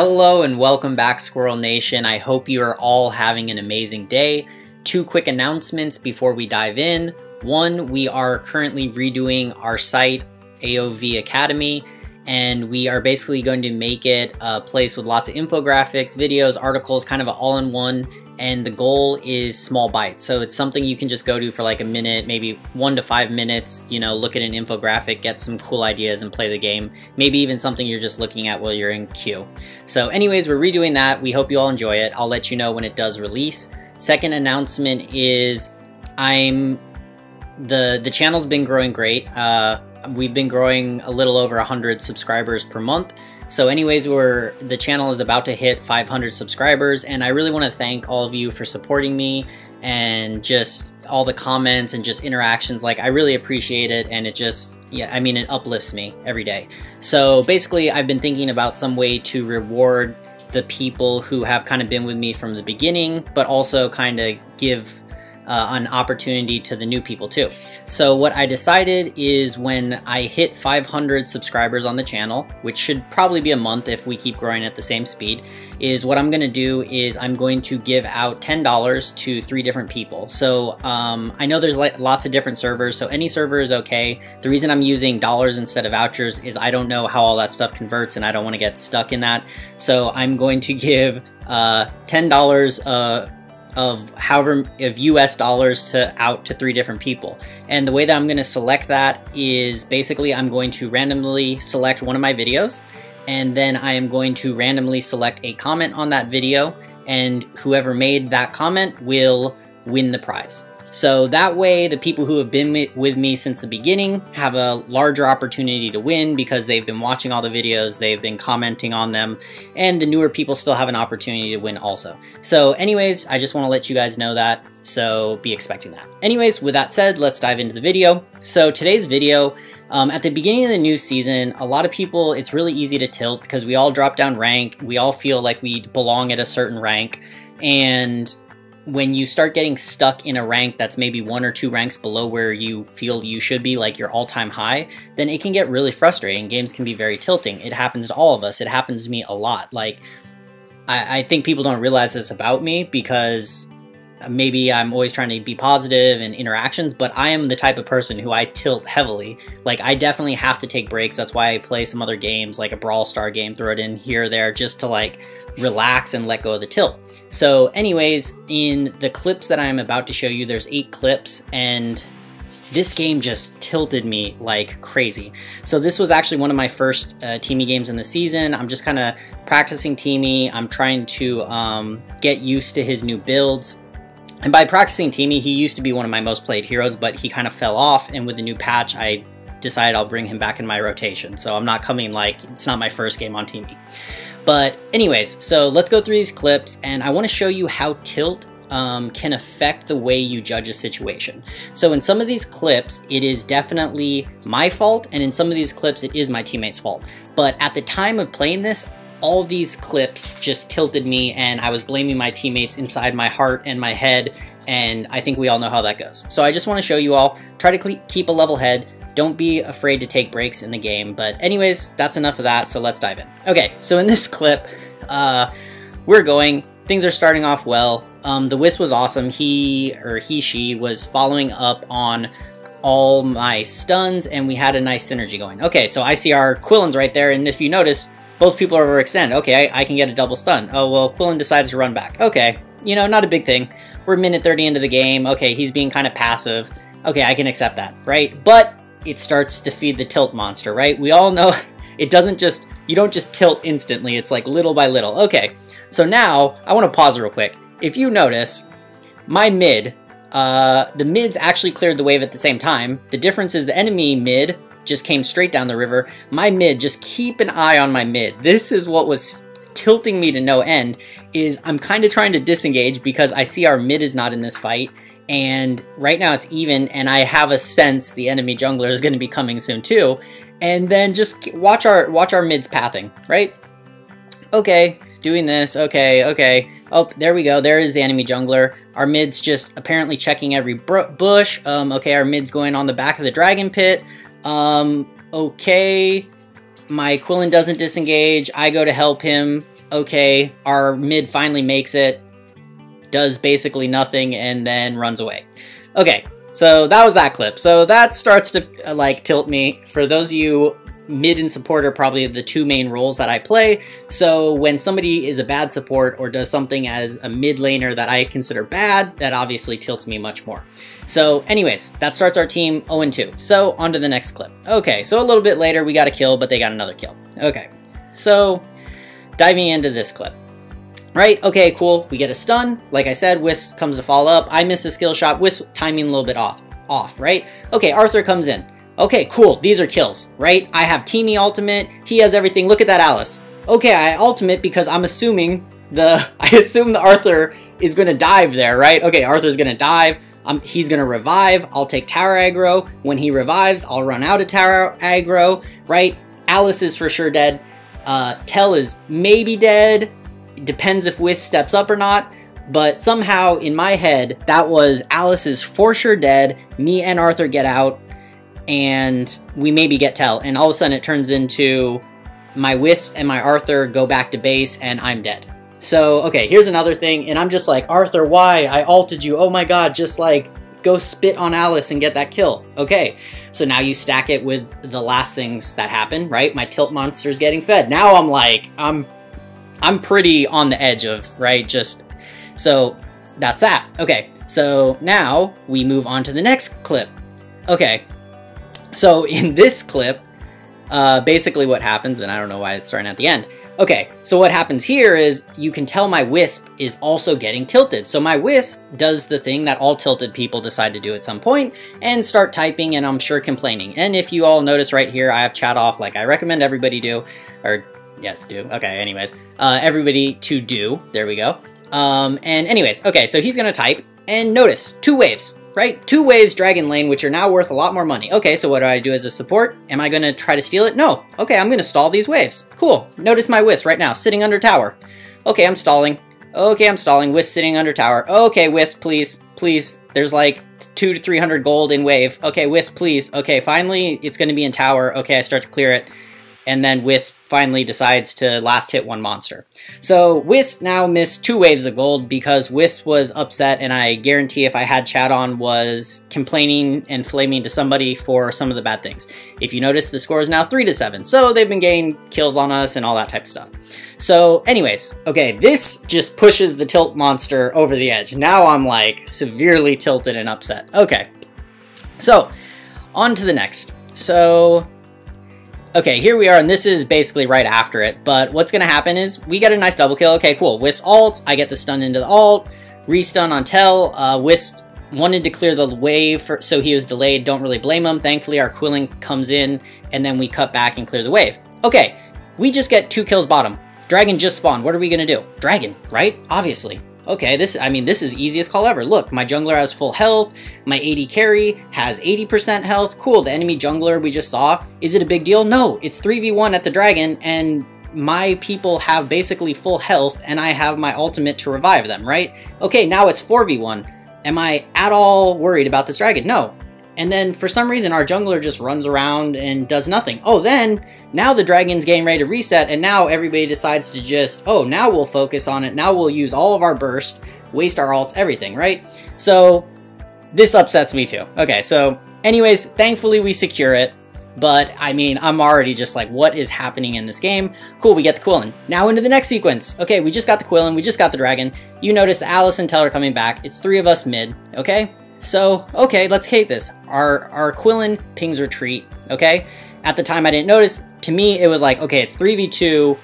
Hello and welcome back, Squirrel Nation. I hope you are all having an amazing day. Two quick announcements before we dive in. One, we are currently redoing our site, AoV Academy, and we are basically going to make it a place with lots of infographics, videos, articles, kind of an all-in-one, and the goal is small bites. So it's something you can just go to for like a minute, maybe 1 to 5 minutes, you know, look at an infographic, get some cool ideas and play the game. Maybe even something you're just looking at while you're in queue. So anyways, we're redoing that. We hope you all enjoy it. I'll let you know when it does release. Second announcement is the channel's been growing great. We've been growing a little over 100 subscribers per month. So anyways, the channel is about to hit 500 subscribers, and I really want to thank all of you for supporting me and just all the comments and just interactions. Like, I really appreciate it, and it just, yeah, I mean, it uplifts me every day. So basically, I've been thinking about some way to reward the people who have kind of been with me from the beginning, but also kind of give an opportunity to the new people too. So what I decided is when I hit 500 subscribers on the channel, which should probably be a month if we keep growing at the same speed, is what I'm going to do is I'm going to give out $10 to 3 different people. So I know there's lots of different servers, so any server is okay. The reason I'm using dollars instead of vouchers is I don't know how all that stuff converts and I don't want to get stuck in that. So I'm going to give $10 of US dollars out to 3 different people. And the way that I'm going to select that is basically I'm going to randomly select one of my videos, and then I am going to randomly select a comment on that video, and whoever made that comment will win the prize. So that way, the people who have been with me since the beginning have a larger opportunity to win because they've been watching all the videos, they've been commenting on them, and the newer people still have an opportunity to win also. So anyways, I just want to let you guys know that, so be expecting that. Anyways, with that said, let's dive into the video. So today's video, at the beginning of the new season, a lot of people, it's really easy to tilt because we all drop down rank, we all feel like we belong at a certain rank, and when you start getting stuck in a rank that's maybe 1 or 2 ranks below where you feel you should be, like your all-time high, then it can get really frustrating. Games can be very tilting. It happens to all of us. It happens to me a lot. Like, I think people don't realize this about me because maybe I'm always trying to be positive in interactions, but I am the type of person who I tilt heavily. Like, I definitely have to take breaks. That's why I play some other games, like a Brawl Star game, throw it in here or there, just to like relax and let go of the tilt. So anyways, in the clips that I'm about to show you, there's 8 clips, and this game just tilted me like crazy. So this was actually one of my first Teemee games in the season. I'm just kind of practicing Teemee. I'm trying to get used to his new builds. And by practicing Teemee, he used to be one of my most played heroes, but he kind of fell off, and with the new patch, I decided I'll bring him back in my rotation. So I'm not coming, like, it's not my first game on Teemee. But anyways, so let's go through these clips, and I want to show you how tilt can affect the way you judge a situation. So in some of these clips, it is definitely my fault, and in some of these clips, it is my teammate's fault. But at the time of playing this, all these clips just tilted me, and I was blaming my teammates inside my heart and my head, and I think we all know how that goes. So I just want to show you all, try to keep a level head. Don't be afraid to take breaks in the game. But anyways, that's enough of that, so let's dive in. Okay, so in this clip, we're going. Things are starting off well. The Wisp was awesome. She was following up on all my stuns, and we had a nice synergy going. Okay, so I see our Quillen's right there, and if you notice, both people are overextended. Okay, I can get a double stun. Oh, well, Quillen decides to run back. Okay, you know, not a big thing. We're minute 30 into the game. Okay, he's being kind of passive. Okay, I can accept that, right? But it starts to feed the tilt monster, right? We all know it doesn't just, you don't just tilt instantly. It's like little by little. Okay, so now I want to pause real quick. If you notice, my mid, the mids actually cleared the wave at the same time. The difference is the enemy mid just came straight down the river. My mid, just keep an eye on my mid. This is what was tilting me to no end, is I'm kind of trying to disengage because I see our mid is not in this fight, and right now it's even, and I have a sense the enemy jungler is going to be coming soon too, and then just watch our mids pathing, right? Okay, doing this, okay. Oh, there we go, there is the enemy jungler. Our mid's just apparently checking every bush. Okay, our mid's going on the back of the dragon pit. Okay, my Quillen doesn't disengage. I go to help him. okay, our mid finally makes it, does basically nothing, and then runs away. Okay, so that was that clip. So that starts to like tilt me. For those of you, mid and support are probably the two main roles that I play. So when somebody is a bad support or does something as a mid laner that I consider bad, that obviously tilts me much more. So anyways, that starts our team 0-2. So on to the next clip. Okay, so a little bit later we got a kill, but they got another kill. Okay, so diving into this clip. Right, okay, cool, we get a stun. Like I said, Wisp comes to follow up. I miss a skill shot, Wisp timing a little bit off, right? Okay, Arthur comes in. Okay, cool, these are kills, right? I have Teemee ultimate, he has everything. Look at that Alice. Okay, I ultimate because I'm assuming I assume the Arthur is gonna dive there, right? Okay, Arthur's gonna dive. He's gonna revive. I'll take tower aggro. When he revives, I'll run out of tower aggro, right? Alice is for sure dead. Tell is maybe dead. Depends if Wisp steps up or not, but somehow in my head, that was Alice is for sure dead, me and Arthur get out, and we maybe get Tell, and all of a sudden it turns into my Wisp and my Arthur go back to base, and I'm dead. So, okay, here's another thing, and I'm just like, Arthur, why? I ulted you, oh my god, just like, go spit on Alice and get that kill. Okay, so now you stack it with the last things that happen, right? My tilt monster's getting fed. Now I'm like, I'm pretty on the edge of, right, just, so that's that. Okay, so now we move on to the next clip. Okay, so in this clip, basically what happens, and I don't know why it's starting at the end. Okay, so what happens here is you can tell my Wisp is also getting tilted. So my Wisp does the thing that all tilted people decide to do at some point and start typing and I'm sure complaining. And if you all notice right here, I have chat off like I recommend everybody do, or yes, do. Okay, anyways, everybody to do. There we go. And anyways, okay, so he's gonna type and notice 2 waves, right? 2 waves dragon lane, which are now worth a lot more money. Okay, so what do I do as a support? Am I gonna try to steal it? No. Okay, I'm gonna stall these waves. Cool. Notice my Wisp right now, sitting under tower. Okay, I'm stalling. Okay, I'm stalling. Wisp sitting under tower. Okay, Wisp, please, please. There's like 200 to 300 gold in wave. Okay, Wisp, please. Okay, finally, it's gonna be in tower. Okay, I start to clear it. And then Wisp finally decides to last hit 1 monster. So Wisp now missed 2 waves of gold because Wisp was upset, and I guarantee if I had chat on was complaining and flaming to somebody for some of the bad things. If you notice, the score is now 3-7, so they've been getting kills on us and all that type of stuff. So anyways, okay, this just pushes the tilt monster over the edge. Now I'm like severely tilted and upset. Okay, so on to the next. So okay, here we are, and this is basically right after it, but what's going to happen is we get a nice double kill. Okay, cool. Wisp ults, I get the stun into the ult, restun on Tell. Wisp wanted to clear the wave, so he was delayed. Don't really blame him. Thankfully, our Quilling comes in, and then we cut back and clear the wave. Okay, we just get 2 kills bottom. Dragon just spawned. What are we going to do? Dragon, right? Obviously. Okay, this is easiest call ever. Look, my jungler has full health, my AD carry has 80% health. Cool, the enemy jungler we just saw, is it a big deal? No, it's 3v1 at the dragon, and my people have basically full health, and I have my ultimate to revive them, right? Okay, now it's 4v1. Am I at all worried about this dragon? No. And then for some reason, our jungler just runs around and does nothing. Oh, then now the dragon's getting ready to reset, and now everybody decides to just, oh, now we'll focus on it. Now we'll use all of our burst, waste our ults, everything, right? So this upsets me too. Okay, so anyways, thankfully we secure it. But I mean, I'm already just like, what is happening in this game? Cool, we get the Quillen. Now into the next sequence. Okay, we just got the Quillen, we just got the dragon. You notice the Alice and Tell are coming back. It's 3 of us mid, okay? So, okay, let's hate this. Our Quillen pings retreat, okay? At the time I didn't notice. To me, it was like, okay, it's 3v2.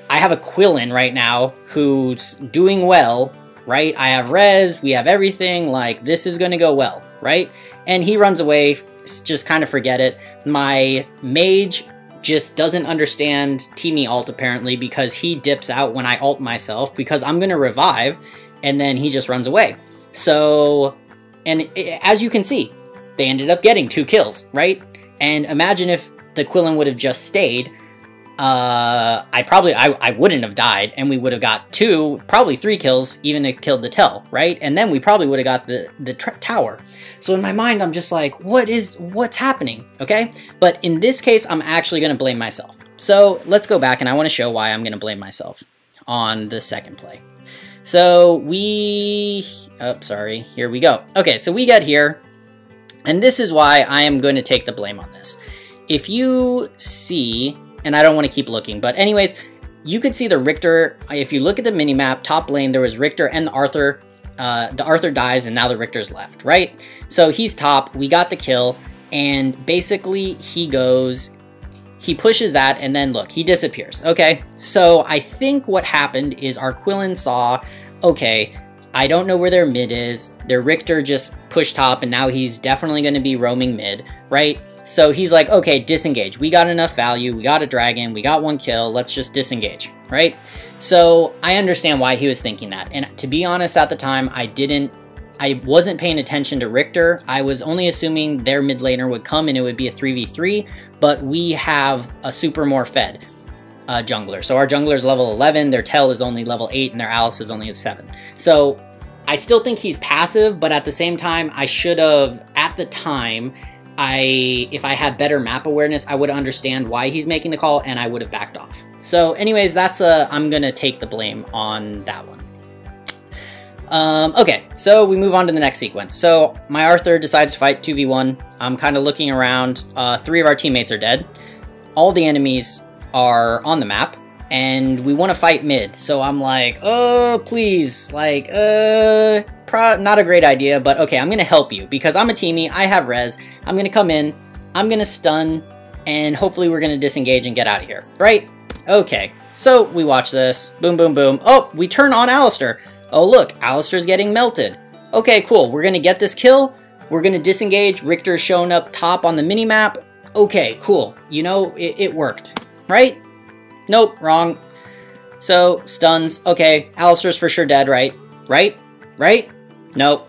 I have a Quillen right now who's doing well, right? I have res, we have everything, like, this is gonna go well, right? And he runs away, just kind of forget it. My mage just doesn't understand Teemee ult apparently because he dips out when I ult myself because I'm gonna revive and then he just runs away. So, and as you can see, they ended up getting 2 kills, right? And imagine if the Quillen would have just stayed, I wouldn't have died, and we would have got 2, probably 3 kills, even if it killed the Tell, right? And then we probably would have got the tower. So in my mind, I'm just like, what's happening, okay? But in this case, I'm actually going to blame myself. So let's go back, and I want to show why I'm going to blame myself. on the second play. So here we go. Okay, so we get here, and this is why I am going to take the blame on this. If you see, and I don't want to keep looking, but anyways, you could see the Richter. If you look at the minimap, top lane, there was Richter and the Arthur. The Arthur dies, and now the Richter's left, right? So he's top, we got the kill, and basically he pushes that, and then look, he disappears, okay? So I think what happened is our Quillen saw, okay, I don't know where their mid is, their Richter just pushed top, and now he's definitely going to be roaming mid, right? So he's like, okay, disengage. We got enough value, we got a dragon, we got 1 kill, let's just disengage, right? So I understand why he was thinking that, and to be honest, at the time, I wasn't paying attention to Richter. I was only assuming their mid laner would come and it would be a 3v3, but we have a super more fed jungler. So our jungler is level 11, their Tell is only level 8, and their Alice is only a 7. So I still think he's passive, but at the same time, I should have, at the time, if I had better map awareness, I would understand why he's making the call, and I would have backed off. So anyways, I'm gonna take the blame on that one. Okay, so we move on to the next sequence. So my Arthur decides to fight 2v1. I'm kind of looking around. 3 of our teammates are dead. All the enemies are on the map, and we want to fight mid. So I'm like, oh, please, like, not a great idea, but okay, I'm going to help you because I'm a Teemee, I have res. I'm going to come in, I'm going to stun, and hopefully we're going to disengage and get out of here, right? Okay, so we watch this. Boom, boom, boom. Oh, we turn on Alistar. Oh look, Alistar's getting melted. Okay, cool, we're gonna get this kill, we're gonna disengage, Richter's showing up top on the minimap. Okay, cool, you know, it worked, right? Nope, wrong. So, stuns, okay, Alistar's for sure dead, right? Right? Nope.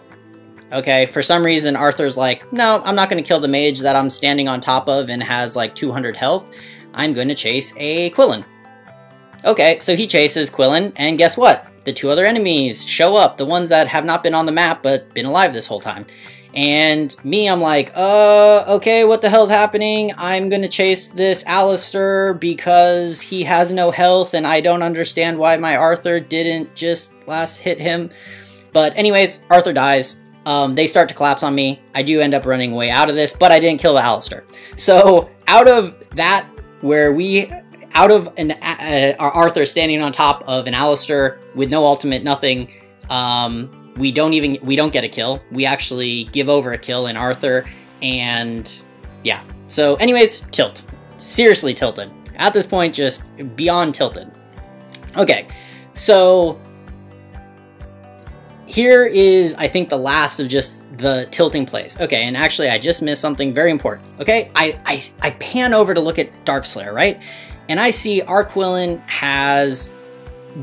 Okay, for some reason Arthur's like, no, I'm not gonna kill the mage that I'm standing on top of and has like 200 health. I'm gonna chase a Quillen. Okay, so he chases Quillen, and guess what? The 2 other enemies show up, the ones that have not been on the map but been alive this whole time. And me, I'm like, okay, what the hell's happening? I'm gonna chase this Alistar because he has no health and I don't understand why my Arthur didn't just last hit him. But anyways, Arthur dies. They start to collapse on me. I do end up running way out of this, but I didn't kill the Alistar. So out of that, our Arthur standing on top of an Alistar with no ultimate, nothing, we don't get a kill. We actually give over a kill in Arthur, and yeah. So anyways, tilt. Seriously tilted. At this point, just beyond tilted. Okay, so here is, I think, the last of just the tilting plays. Okay, and actually I just missed something very important. Okay, I pan over to look at Darkslayer, right? And I see our Quillen has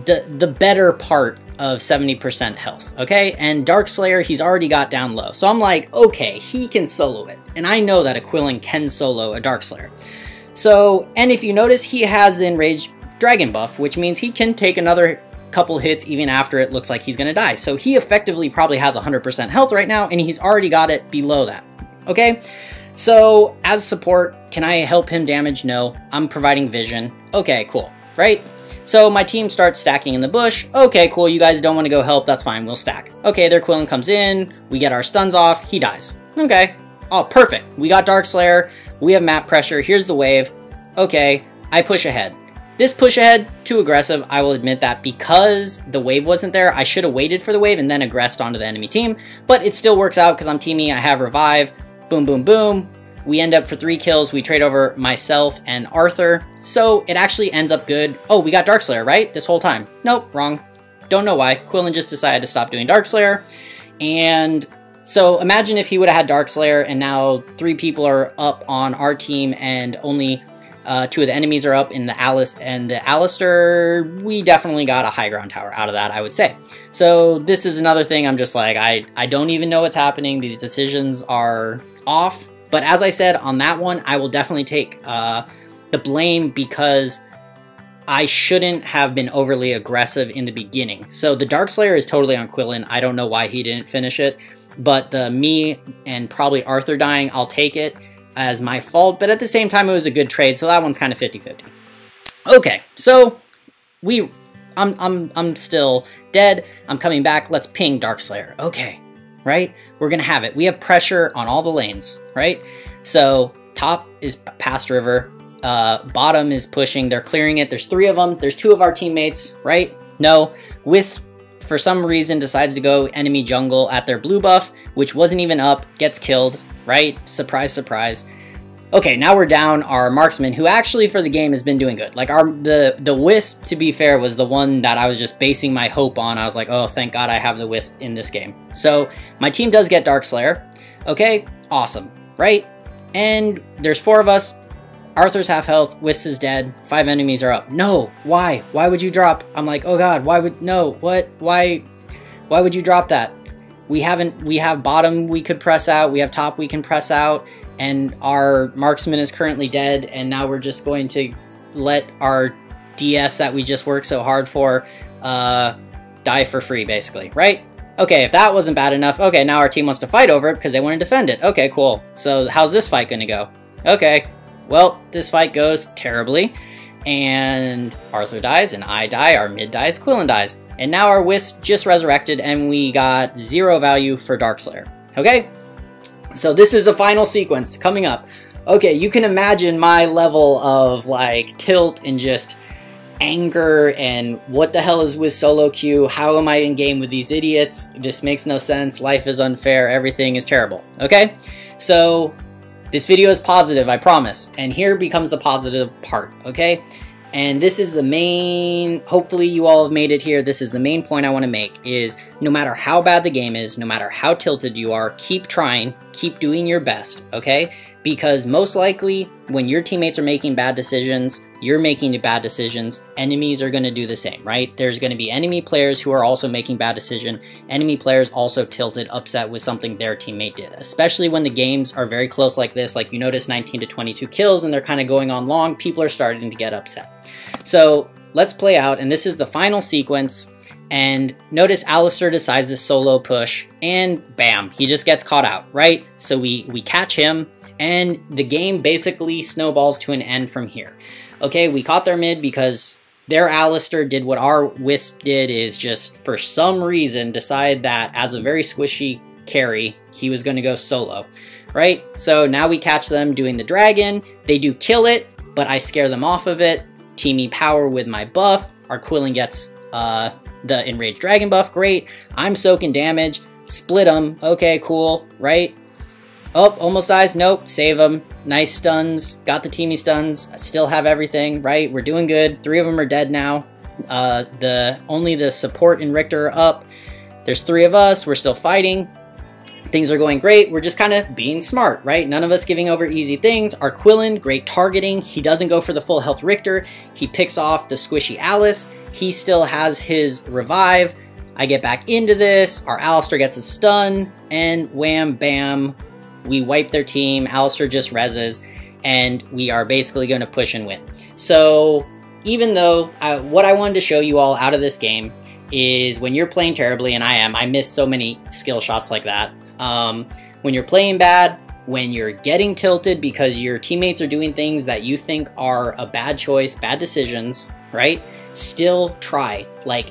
the better part of 70% health, okay? And Darkslayer, he's already got down low. So I'm like, okay, he can solo it. And I know that a Quillen can solo a Darkslayer. So, and if you notice, he has the Enraged Dragon buff, which means he can take another couple hits even after it looks like he's gonna die. So he effectively probably has 100% health right now, and he's already got it below that, okay? So, as support, can I help him damage? No. I'm providing vision. Okay, cool, right? So my team starts stacking in the bush. Okay, cool, you guys don't want to go help, that's fine, we'll stack. Okay, their Quillen comes in, we get our stuns off, he dies. Okay, oh, perfect. We got Darkslayer, we have map pressure, here's the wave. Okay, I push ahead. This push ahead, too aggressive, I will admit that, because the wave wasn't there. I should have waited for the wave and then aggressed onto the enemy team, but it still works out because I'm Teemee, I have revive. Boom, boom, boom. We end up for 3 kills. We trade over myself and Arthur. So it actually ends up good. Oh, we got Darkslayer, right? This whole time. Nope, wrong. Don't know why. Quillen just decided to stop doing Darkslayer. And so imagine if he would have had Darkslayer and now 3 people are up on our team and only 2 of the enemies are up in the Alice and the Alistar. We definitely got a high ground tower out of that, I would say. So this is another thing I'm just like, I don't even know what's happening. These decisions are off. But as I said, on that one, I will definitely take the blame because I shouldn't have been overly aggressive in the beginning. So the Darkslayer is totally on Quillen. I don't know why he didn't finish it. But the me and probably Arthur dying, I'll take it as my fault. But at the same time, it was a good trade. So that one's kind of 50-50. Okay, so we I'm still dead. I'm coming back. Let's ping Darkslayer. Okay, right? We're gonna have it. We have pressure on all the lanes, right? So top is past river. Bottom is pushing. They're clearing it. There's 3 of them. There's 2 of our teammates, right? No. Wisp, for some reason, decides to go enemy jungle at their blue buff, which wasn't even up, gets killed, right? Surprise, surprise. Okay, now we're down our marksman, who actually for the game has been doing good. Like the Wisp, to be fair, was the one that I was just basing my hope on. I was like, oh, thank God I have the Wisp in this game. So my team does get Darkslayer. Okay, awesome, right? And there's 4 of us. Arthur's half health, Wisp is dead, 5 enemies are up. No, why? Why would you drop? I'm like, oh God, why would, no, what, why would you drop that? We have bottom we could press out, we have top we can press out, and our marksman is currently dead, and now we're just going to let our DS that we just worked so hard for die for free, basically, right? Okay, if that wasn't bad enough, okay, now our team wants to fight over it because they want to defend it. Okay, cool. So how's this fight gonna go? Okay. Well, this fight goes terribly, and Arthur dies, and I die, our mid dies, Quillen dies. And now our Wisp just resurrected, and we got 0 value for Darkslayer. Okay? So this is the final sequence coming up. Okay, you can imagine my level of, like, tilt and just anger, and what the hell is with solo queue? How am I in game with these idiots? This makes no sense, life is unfair, everything is terrible. Okay? So this video is positive, I promise. And here becomes the positive part, okay? And this is the main, hopefully you all have made it here. This is the main point I want to make is no matter how bad the game is, no matter how tilted you are, keep trying, keep doing your best, okay? Because most likely when your teammates are making bad decisions, you're making bad decisions, enemies are going to do the same, right? There's going to be enemy players who are also making bad decisions, enemy players also tilted, upset with something their teammate did, especially when the games are very close like this, like you notice 19 to 22 kills and they're kind of going on long, people are starting to get upset. So let's play out, and this is the final sequence, and notice Alistair decides to solo push, and bam, he just gets caught out, right? So we catch him, and the game basically snowballs to an end from here. Okay, we caught their mid because their Alistair did what our Wisp did, is just for some reason decide that as a very squishy carry, he was going to go solo, right? So now we catch them doing the dragon. They do kill it, but I scare them off of it. Teemee power with my buff. Our Quillen gets the enraged dragon buff. Great. I'm soaking damage. Split them. Okay, cool, right? Oh, almost dies. Nope, save him. Nice stuns. Got the Teemee stuns. I still have everything, right? We're doing good. 3 of them are dead now. Only the support and Richter are up. There's 3 of us. We're still fighting. Things are going great. We're just kind of being smart, right? None of us giving over easy things. Our Quillen, great targeting. He doesn't go for the full health Richter. He picks off the squishy Alice. He still has his revive. I get back into this. Our Alistair gets a stun. And wham, bam. We wipe their team, Alistair just reses, and we are basically going to push and win. So even though what I wanted to show you all out of this game is when you're playing terribly, and I miss so many skill shots like that. When you're playing bad, when you're getting tilted because your teammates are doing things that you think are a bad choice, bad decisions, right? Still try. Like,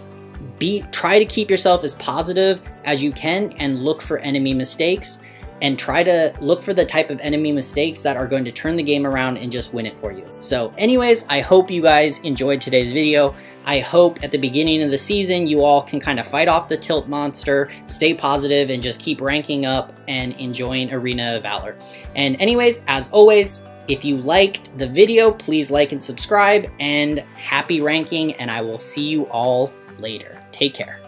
try to keep yourself as positive as you can and look for enemy mistakes. And try to look for the type of enemy mistakes that are going to turn the game around and just win it for you. So anyways, I hope you guys enjoyed today's video. I hope at the beginning of the season you all can kind of fight off the tilt monster, stay positive, and just keep ranking up and enjoying Arena of Valor. And anyways, as always, if you liked the video, please like and subscribe, and happy ranking, and I will see you all later. Take care.